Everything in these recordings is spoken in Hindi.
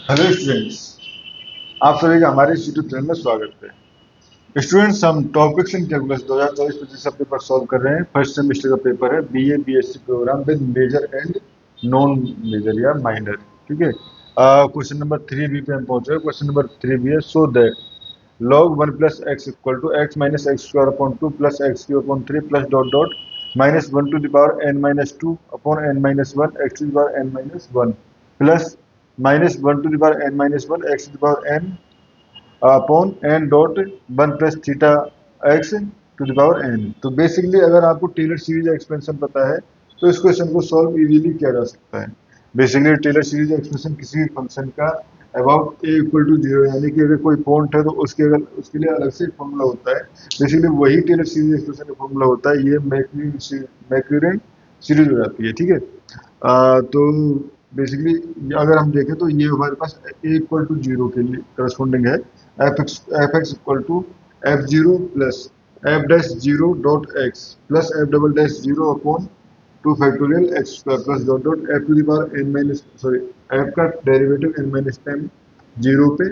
हेलो स्टूडेंट्स, आप सभी का हमारे इस यूट्यूब चैनल में स्वागत है। स्टूडेंट्स, हम टॉपिक्स इन कैलकुलस 2024-25 का पेपर सॉल्व कर रहे हैं। फर्स्ट सेमेस्टर का पेपर है BA BSc program with major and non major या माइनर। ठीक है। क्वेश्चन नंबर 3 बी पे हम पहुंच रहे हैं। क्वेश्चन नंबर 3 बी है, so that log 1 plus x equal to x minus x square upon 2 plus x cube upon 3 plus dot dot minus 1 to the power n minus 2 upon n minus 1 x to the power n minus 1 plus minus 1 to the power n minus 1 x to the power n upon n dot 1 plus theta x to the power n। तो बेसिकली अगर आपको टेलर सीरीज एक्सपेंशन पता है तो इस क्वेश्चन को सॉल्व इजीली किया जा सकता है। बेसिकली टेलर सीरीज एक्सप्रेशन किसी भी फंक्शन का about a equal to zero, यानी कि अगर कोई पॉइंट है तो उसके लिए अलग से फॉर्मूला होता है। बेसिकली वही टेलर सीरीज एक्सप्रेशन का फॉर्मूला होता है। ये मैक्यूरेन सीरीज हो जाती है। ठीक है। तो बेसिकली अगर हम देखें तो ये हमारे पास ए इक्वल टू जीरो के लिए करस्पॉन्डिंग है। F x equal to f zero plus f dash zero dot x plus f double dash zero upon 2 factorial x square plus dot dot f to the power n minus sorry f का derivative n minus ten zero पे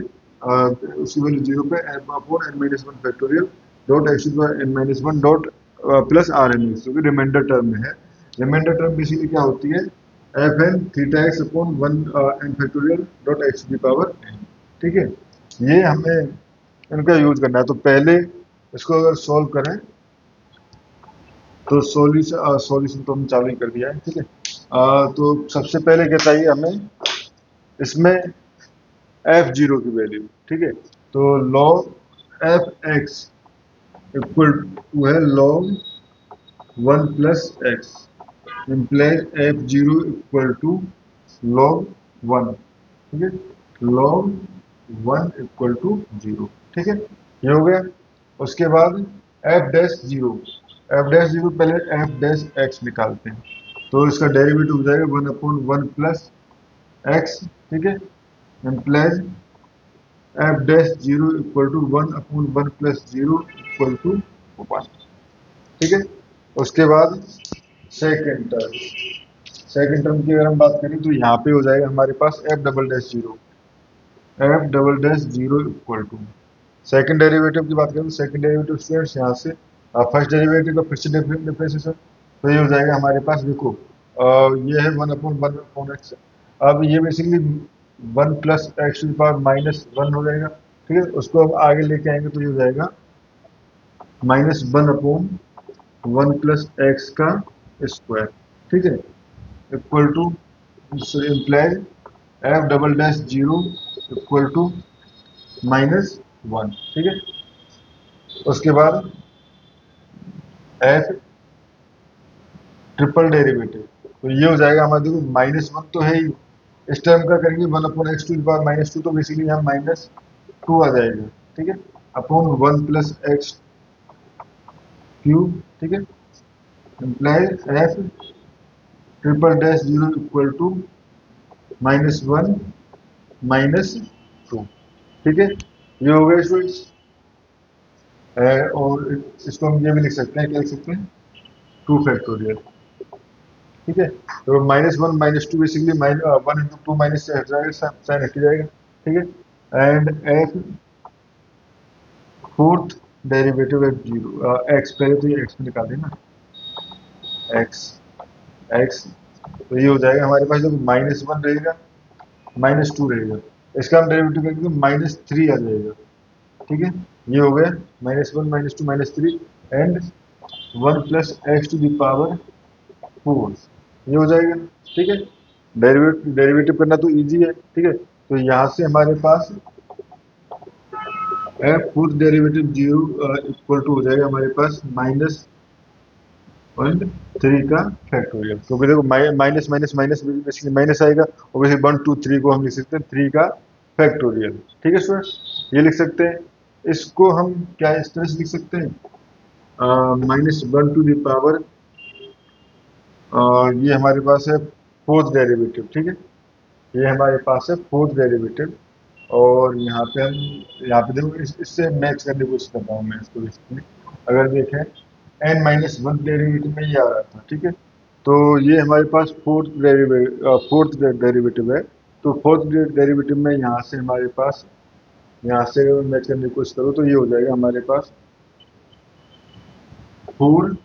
उसकी वैल्यू जीरो पे f upon n minus one factorial dot x to the power n minus one dot plus R N x, जो कि रिमाइंडर टर्म में है। रिमाइंडर टर्म बेसिकली क्या होती है? F n theta x upon one n factorial dot x to the power n. ठीक है। ये हमें इनका यूज करना है। तो पहले इसको अगर सॉल्व करें तो सॉल्यूशन तो हमने चालू ही कर दिया है। ठीक है। तो सबसे पहले क्या चाहिए हमें? इसमें एफ जीरो की वैल्यू। ठीक है। तो log f x equal to है log one plus x implies f zero equal to log one. ठीक है। Log one equal to zero. ठीक है, ये हो गया। उसके बाद f dash zero, f dash zero पहले एफ डैश एक्स निकालते हैं। तो इसका डेरिवेटिव हो जाएगा one upon one plus x. ठीक है। Implies f dash zero equal to one upon one plus zero equal to one. ठीक है। उसके बाद सेकेंड टर्म, सेकेंड टर्म की अगर हम बात करें तो यहाँ पे हो जाएगा हमारे पास f double dash zero, f double dash zero equal to second derivative की बात करें तो सेकंड डेरिवेटिव स्टूडेंट्स यहाँ से फर्स्ट डेरिवेटिव का फिर से डिफरेंशिएशन। तो ये हो जाएगा हमारे पास, देखो ये है वन अपॉन एक्स। अब ये basically one plus x to power minus one हो जाएगा। ठीक है। उसको अब आगे लेके आएंगे तो ये हो जाएगा minus one upon one plus x का स्क्वायर। ठीक है। Equal to implies f double dash zero equal to minus one. ठीक है। उसके बाद एफ ट्रिपल डेरिवेटिव, तो ये हो जाएगा हमारे, देखो माइनस वन तो है ही, इस टर्म का करेंगे one upon x to power minus two, तो बेसिकली यहाँ माइनस टू आ जाएगा। ठीक है। Upon one plus x cube. ठीक है। Implies f triple dash zero equal to minus one minus two. ठीक है। ये हो गया स्टूडेंट्स। और इसको हम ये भी लिख सकते हैं, क्या लिख सकते हैं? Two factorial. ठीक है। तो minus one minus to basically one into two minus से हट जाएगा, साइन हट जाएगा। ठीक है। And F fourth derivative F zero x, पहले तो ये एक्स में निकाल देना, एक्स एक्स। तो ये हो जाएगा हमारे पास, जब माइनस वन रहेगा माइनस टू रहेगा, इसका हम डेरिवेटिव करेंगे तो माइनस थ्री आ जाएगा। ठीक है। ये हो गया minus one minus two minus three and one plus x to the power four. ये हो जाएगा। ठीक है। डेरिवेटिव करना तो इजी है। ठीक है। तो यहाँ से हमारे पास f fourth derivative zero equal to हो जाएगा हमारे पास माइनस पॉइंट थ्री का फैक्टोरियल, क्योंकि देखो minus minus minus basically minus आएगा, और वैसे वन टू थ्री को हम लिख सकते हैं थ्री का फैक्टोरियल। ठीक है स्टूडेंट, ये लिख सकते हैं। इसको हम क्या इस तरह से लिख सकते हैं, minus one two the power, ये हमारे पास है फोर्थ डेरिवेटिव। ठीक है। ये हमारे पास है फोर्थ डेरिवेटिव, और यहाँ पे देखो इससे मैच करने की कोशिश करता हूँ मैं इसको। इसमें अगर देखें एन माइनस वन डेरिवेटिव में ये आ रहा था। ठीक है। तो ये हमारे पास फोर्थ डेरिवेटिव है। तो फोर्थ डेरिवेटिव में यहाँ से हमारे पास, यहाँ से अगर मैच करने की कोशिश करो तो ये हो जाएगा हमारे पास 4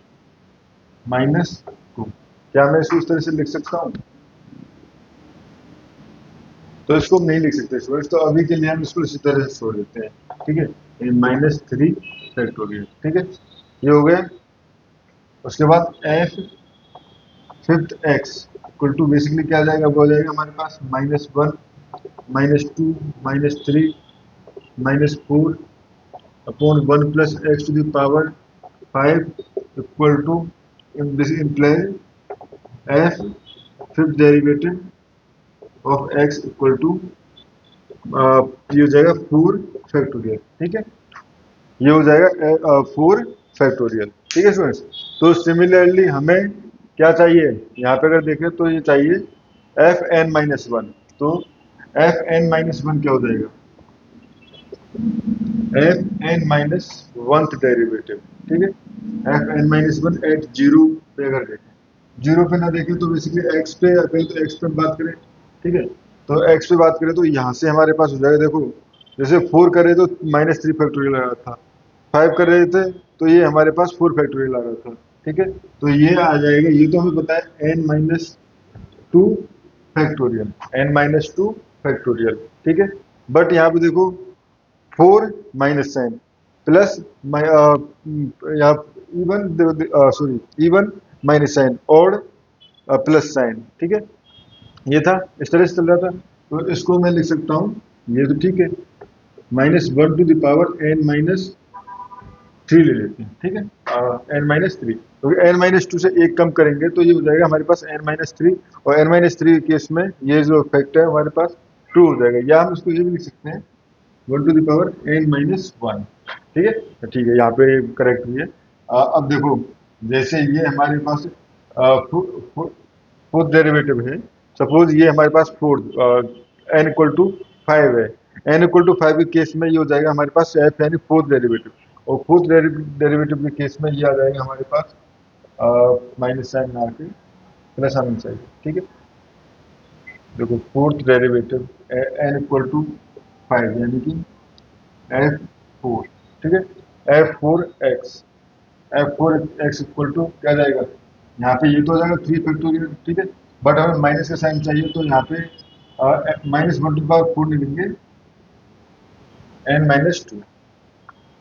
माइनस 2। क्या मैं इसको इस तरह से लिख सकता हूँ? तो इसको हम नहीं लिख सकते स्टूडेंट्स, तो अभी के लिए हम इसको इसी तरह से छोड़ देते हैं, ठीक है। -3 फैक्टोरियल, ठीक है, ये हो गया। उसके बाद f fifth x equal to basically क्या आ जाएगा, वो हो जाएगा हमारे पास -1 -2 -3 -4 upon 1 plus x to the power 5 equal to, this imply f fifth derivative of x equal to, ये हो जाएगा 4 फैक्टोरियल, ठीक है, ये हो जाएगा 4 फैक्टोरियल, ठीक है स्टूडेंट्स। तो सिमिलरली हमें क्या चाहिए, यहाँ पे अगर देखें तो ये चाहिए एफ एन माइनस वन। तो एफ एन माइनस वन क्या हो जाएगा, f n minus oneth derivative, ठीक है, f n minus one at zero पे अगर देखें, जीरो पे ना देखें तो बेसिकली एक्स पे, पहले तो एक्स पे बात करें, ठीक है, तो एक्स पे बात करें तो यहाँ से हमारे पास हो जाएगा, देखो जैसे 4 कर रहे तो -3 फैक्टोरियल आ रहा था, 5 कर रहे थे तो ये हमारे पास 4 फैक्टोरियल आ रहा था, ठीक है, तो ये आ जाएगा, ये तो हमें पता है n-2 फैक्टोरियल, n-2 फैक्टोरियल, ठीक है। बट यहाँ पे देखो 4 माइनस साइन प्लस यहाँ even, sorry even minus sign और प्लस साइन, ठीक है, ये था, इस तरह से चल रहा था। तो इसको मैं लिख सकता हूँ, ये तो ठीक है, -1 टू द पावर n-3 ले लेते हैं, ठीक है, n-3, तो n-2 से एक कम करेंगे तो ये हो जाएगा हमारे पास n-3, और n-3 के केस में ये जो फैक्टर है हमारे पास 2 हो जाएगा, या हम इसको ये भी लिख सकते हैं 1 टू द पावर n-1, ठीक है, तो ठीक है, यहाँ पे करेक्ट हुई है। अब देखो जैसे ये हमारे पास फोर्थ डेरिवेटिव है, सपोज ये हमारे पास फोर्थ n इक्वल टू 5 है, n इक्वल टू 5 के केस में ये हो जाएगा हमारे पास f यानी फोर्थ डेरिवेटिव, और फोर्थ डेरिवेटिव के केस में ये आ जाएगा हमारे पास माइनस साइन में आके प्लस आना चाहिए, ठीक है। देखो fourth derivative n equal to 5 यानी कि f4, ठीक है, f4x इक्वल टू क्या जाएगा, यहाँ पे ये तो हो जाएगा 3 फैक्टोरियल, ठीक है, बट हमें माइनस का साइन चाहिए तो यहाँ पे -1 टू पावर 4 लिखेंगे n-2,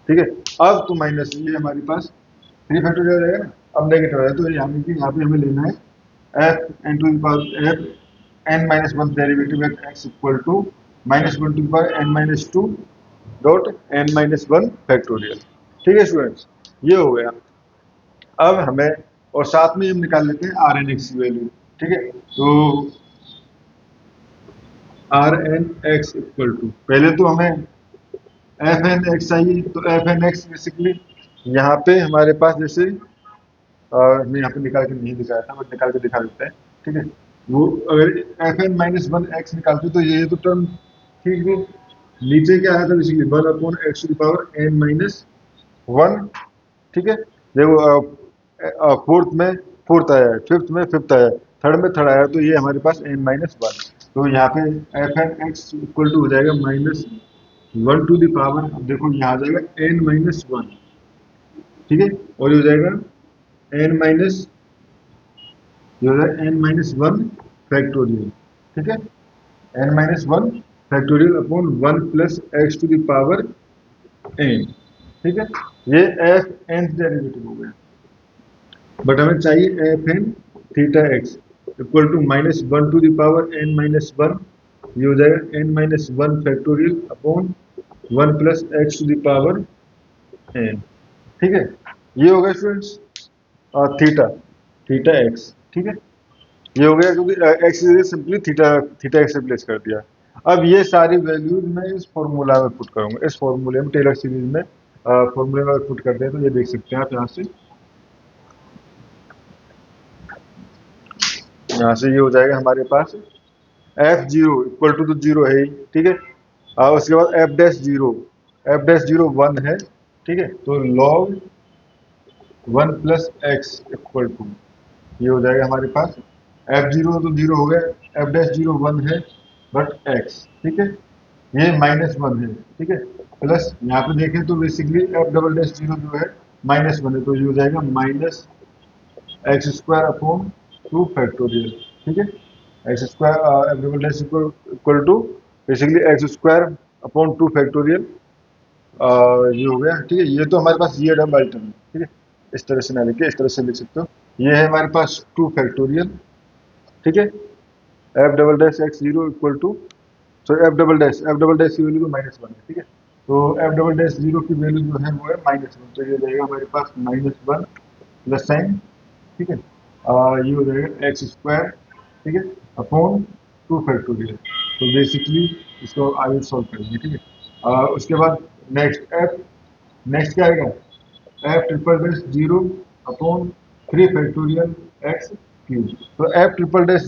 ठीक है। अब तो माइनस ये हमारे पास 3 फैक्टोरियल रहेगा ना, अब नेगेटिव है तो यहाँ पे हमें लेना है f n to the power f n-1 derivative at x equal to -1 to the power n-2 dot n-1 factorial, ठीक है स्टूडेंट्स, ये हो गया। अब हमें और साथ में हम निकाल लेते हैं आर एन एक्स की वैल्यू, ठीक है, तो R N x equal to, पहले तो हमें एफ एन एक्स चाहिए, तो एफ एन एक्स बेसिकली यहाँ पे हमारे पास जैसे मैं यहाँ पे निकाल के नहीं दिखाया था, बट निकाल के दिखा देते हैं, ठीक है, वो अगर एफ एन -1 एक्स निकालते तो ये तो टर्म ठीक है, नीचे क्या आया था basically 1 upon x to the power n-1, ठीक है, देखो फोर्थ में फोर्थ आया है, फिफ्थ में फिफ्थ आया है, थर्ड में थर्ड आया, तो ये हमारे पास n-1, तो यहाँ पे f n x equal to हो जाएगा -1 टू द पावर, अब देखो यहाँ आ जाएगा n-1, ठीक है, और ये हो जाएगा n माइनस, ये हो जाएगा n-1 फैक्टोरियल, ठीक है, n-1 factorial upon 1 plus x to the power n, ठीक है, ये एफ एन डेरिवेटिव हो गया, बट हमें चाहिए f n theta x equal to -1 to the power n-1, ये हो जाएगा n-1 factorial upon 1 plus x to the power n, ठीक है, ये हो गया स्टूडेंट्स थीटा, थीटा एक्स, ठीक है, ये हो गया क्योंकि x simply theta theta x replace कर दिया। अब ये सारी वैल्यूज मैं इस फॉर्मूला में पुट करूंगा, इस फॉर्मूले में टेलर सीरीज में फॉर्मूले में पुट करते हैं तो ये देख सकते हैं आप यहाँ से ये हो जाएगा हमारे पास f0 इक्वल टू तो जीरो है ही, ठीक है, उसके बाद एफ डैश जीरो 1 है, ठीक है, तो log 1 plus x equal to, ये हो जाएगा हमारे पास f0 तो जीरो हो गया, f डैश जीरो 1 है, बट एक्स, ठीक है, ये -1 है, ठीक है, प्लस यहाँ पे देखें तो basically F double dash zero जो है -1 है, तो ये हो जाएगा -x² अपॉन 2 फैक्टोरियल, ठीक है, x² f double dash equal to basically x² upon 2 factorial, ये हो गया, ठीक है, ये तो हमारे पास ये डबल टर्म है, ठीक है, इस तरह से ना लिखे, इस तरह से लिख सकते हो, ये है हमारे पास 2 फैक्टोरियल, ठीक है, f double dash x zero equal to, sorry f double dash की वैल्यू तो -1 है, ठीक है, तो एफ डबल डैश जीरो की वैल्यू जो है वो है -1, तो ये हो जाएगा हमारे पास -1 प्लस साइन, ठीक है, ये हो जाएगा x², ठीक है, अपॉन 2 फैक्टोरियल, तो बेसिकली इसको आगे सॉल्व करेंगे, ठीक है, उसके बाद नेक्स्ट क्या आएगा, f triple dash zero upon 3 factorial x cube, तो f triple dash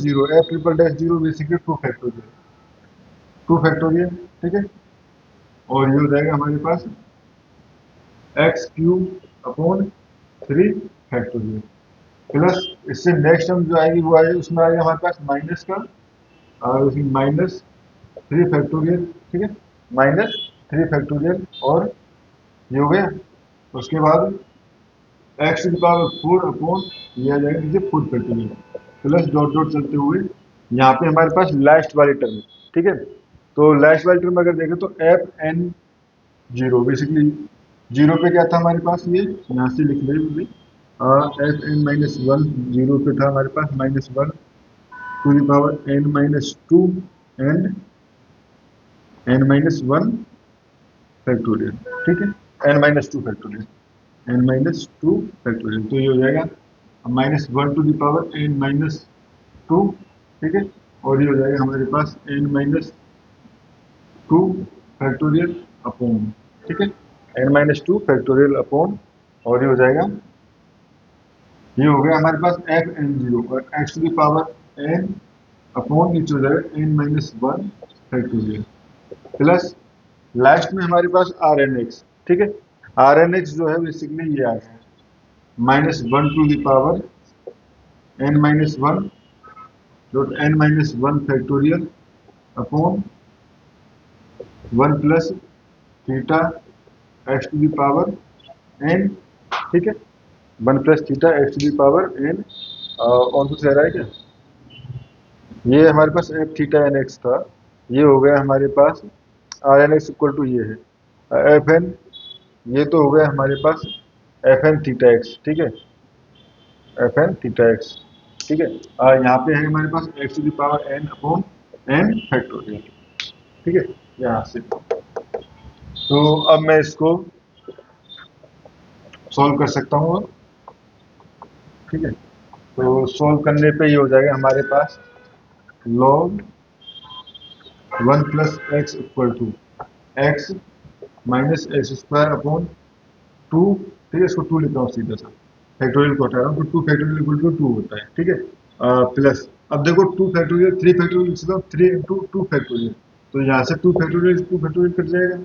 zero basically 2 factorial, ठीक है, और ये हो जाएगा हमारे पास x³ अपॉन 3 फैक्टोरियल, प्लस इससे नेक्स्ट टर्म जो आएगी वो आएगी, उसमें आएगा हमारे पास माइनस का, और उसमें -3 फैक्टोरियल, ठीक है, -3 फैक्टोरियल, और ये हो गया, उसके बाद x⁴ ये आ जाएगा नीचे 4 फैक्टोरियल, प्लस डॉट डॉट चलते हुए यहाँ पे हमारे पास लास्ट वाली टर्म है, ठीक है, तो लास्ट वाली टर्म अगर देखें तो fn0 बेसिकली जीरो पे क्या था हमारे पास, ये यहाँ से लिख लें, fn-1 जीरो पे था हमारे पास -1 to the power n-2 and n-1 factorial, ठीक है, n-2 फैक्टोरियल, n-2 फैक्टोरियल, तो ये हो जाएगा -1 टू द पावर n-2, ठीक है, और ये हो जाएगा हमारे पास n-2 फैक्टोरियल अपॉन, ठीक है, n-2 फैक्टोरियल अपॉन, और ये हो जाएगा, ये हो गया हमारे पास fn0 और x to the power n upon नीचे हो जाएगा n-1 फैक्टोरियल, प्लस लास्ट में हमारे पास Rnx, ठीक है, Rnx जो है बेसिकली ये आ गया -1 to the power n-1 dot n-1 factorial upon 1 plus theta x to the power n, ठीक है, 1 plus theta x to the power n, और कुछ रह रहा है क्या, ये हमारे पास एफ थीटा एन एक्स था, ये हो गया हमारे पास R N x equal to ये है एफ एन, ये तो हो गया हमारे पास एफ एन थीटा एक्स, ठीक है, एफ एन थीटा एक्स, ठीक है, यहाँ पे है हमारे पास x to the power n upon n factorial, ठीक है, यहाँ से, तो अब मैं इसको सॉल्व कर सकता हूँ अब, ठीक है, तो सॉल्व करने पे ये हो जाएगा हमारे पास log 1 plus x equal to x minus x² upon 2, ठीक है, इसको 2 लिखता हूँ सीधा सा, फैक्टोरियल को हटा रहा हूँ, तो 2 फैक्टोरियल इक्वल टू 2 होता है, ठीक है, प्लस अब देखो 2 फैक्टोरियल 3 फैक्टोरियल लिख सकता हूँ, 3 इंटू 2 फैक्टोरियल, तो यहाँ से 2 फैक्टोरियल कट जाएगा,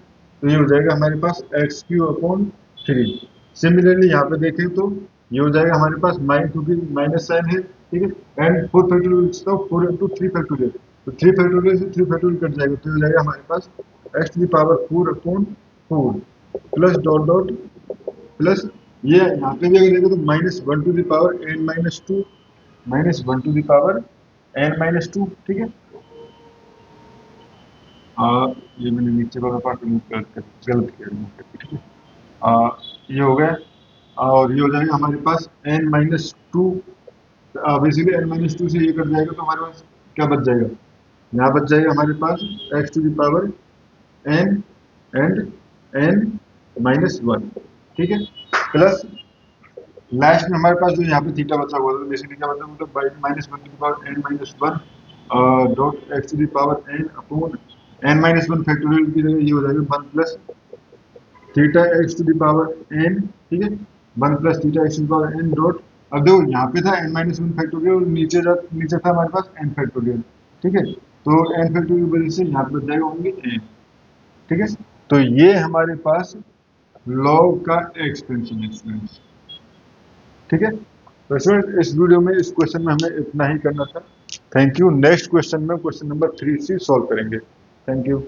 तो ये हो जाएगा हमारे पास x³ अपॉन 3, सिमिलरली यहाँ पे देखें तो ये हो जाएगा हमारे पास क्योंकि माइनस साइन है, ठीक है, एंड 4 फैक्टोरियल लिख सकता हूँ, 4 इंटू 3 फैक्टोरियल, तो 3 फैक्टोरियल से 3 फैक्टोरियल कट जाएगा, तो ये हो जाएगा हमारे पास x⁴ plus dot dot plus, ये यहाँ पे भी अगर देखो तो -1 to the power n-2 -1 to the power n-2, ठीक है, ये मैंने नीचे वाला पार्ट गलत किया, ठीक है, ये हो गया, और ये हो जाएगा हमारे पास n-2, बेसिकली n-2 से ये कट जाएगा, तो हमारे पास क्या बच जाएगा, यहाँ बच जाएगा हमारे पास x to the power n and n-1, ठीक है, प्लस लास्ट में हमारे पास जो यहाँ पे थीटा बचा हुआ था, बेसिकली क्या बचा, मतलब -1 to the power n-1 dot x to the power n upon n-1 factorial की जगह ये हो जाएगा 1 plus theta x to the power n, ठीक है, 1 plus theta x to the power n dot, अब देखो यहाँ पे था n-1 फैक्टोरियल और नीचे था हमारे पास n फैक्टोरियल, ठीक है, तो n फैक्टोरियल की वजह से यहाँ पे बच जाएगा ओनली n, ठीक है, तो ये हमारे पास लॉग का एक्सपेंशन है स्टूडेंट्स, ठीक है, तो स्टूडेंट इस वीडियो में इस क्वेश्चन में हमें इतना ही करना था। Thank you. नेक्स्ट क्वेश्चन में क्वेश्चन नंबर 3 से सॉल्व करेंगे। Thank you.